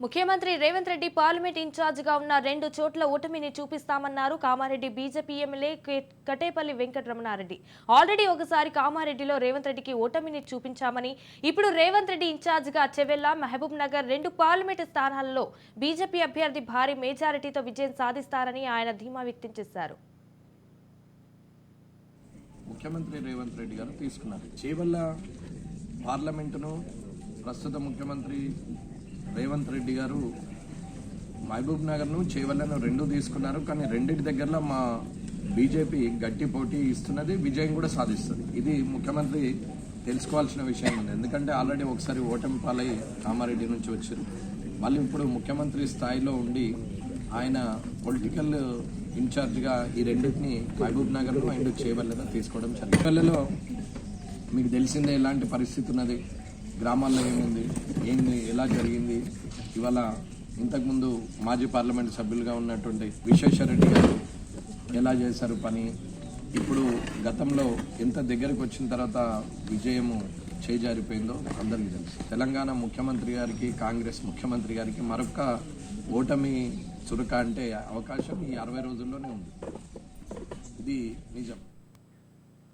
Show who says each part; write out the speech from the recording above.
Speaker 1: ముఖ్యమంత్రి రేవంత్ రెడ్డి పార్లమెంట్ ఇన్ఛార్జిగా ఉన్న 2 చోట్ల ఓటమిని చూపిస్తామన్నారు Kamareddy BJP MLA Katepally Venkataramanareddy. Already ఒకసారి కామారెడ్డిలో రేవంత్ రెడ్డికి ఓటమిని చూపించామని, ఇప్పుడు రేవంత్ రెడ్డి ఇన్ఛార్జిగా చెవెళ్ల, మహబూబ్ నగర్ 2 పార్లమెంట్ స్థానాల్లో బీజేపీ అభ్యర్థి భారీ మెజారిటీతో విజయం సాధిస్తారని ఆయన ధీమా వ్యక్తం చేశారు.
Speaker 2: ముఖ్యమంత్రి రేవంత్ రెడ్డి గారు తీసుకున్నారు. చేవెళ్ల పార్లమెంటును ప్రస్తుత ముఖ్యమంత్రి రేవంత్ రెడ్డి గారు మహబూబ్ నగర్ను చేవెళ్లను 2 తీసుకున్నారు. కానీ రెండింటి దగ్గరలో మా బీజేపీ గట్టి పోటీ ఇస్తున్నది, విజయం కూడా సాధిస్తుంది. ఇది ముఖ్యమంత్రి తెలుసుకోవాల్సిన విషయం ఉంది. ఎందుకంటే ఆల్రెడీ ఒకసారి ఓటమి పాలై కామారెడ్డి నుంచి వచ్చారు. మళ్ళీ ఇప్పుడు ముఖ్యమంత్రి స్థాయిలో ఉండి ఆయన పొలిటికల్ ఇన్ఛార్జిగా ఈ రెండింటిని మహబూబ్ నగర్ను అండ్ చేవెళ్లను తీసుకోవడం జరిగింది. చేవెళ్లలో మీకు తెలిసిందే ఎలాంటి పరిస్థితి ఉన్నది, గ్రామాల్లో ఏముంది, ఎలా జరిగింది. ఇవాళ ఇంతకుముందు మాజీ పార్లమెంట్ సభ్యులుగా ఉన్నటువంటి విశ్వేశ్వరరెడ్డి గారు ఎలా చేశారు పని, ఇప్పుడు గతంలో ఎంత దగ్గరకు వచ్చిన తర్వాత విజయము చేజారిపోయిందో అందరికీ తెలుసు. తెలంగాణ ముఖ్యమంత్రి గారికి, కాంగ్రెస్ ముఖ్యమంత్రి గారికి మరొక ఓటమి చురక అంటే అవకాశం ఈ 60 రోజుల్లోనే ఉంది. ఇది నిజం.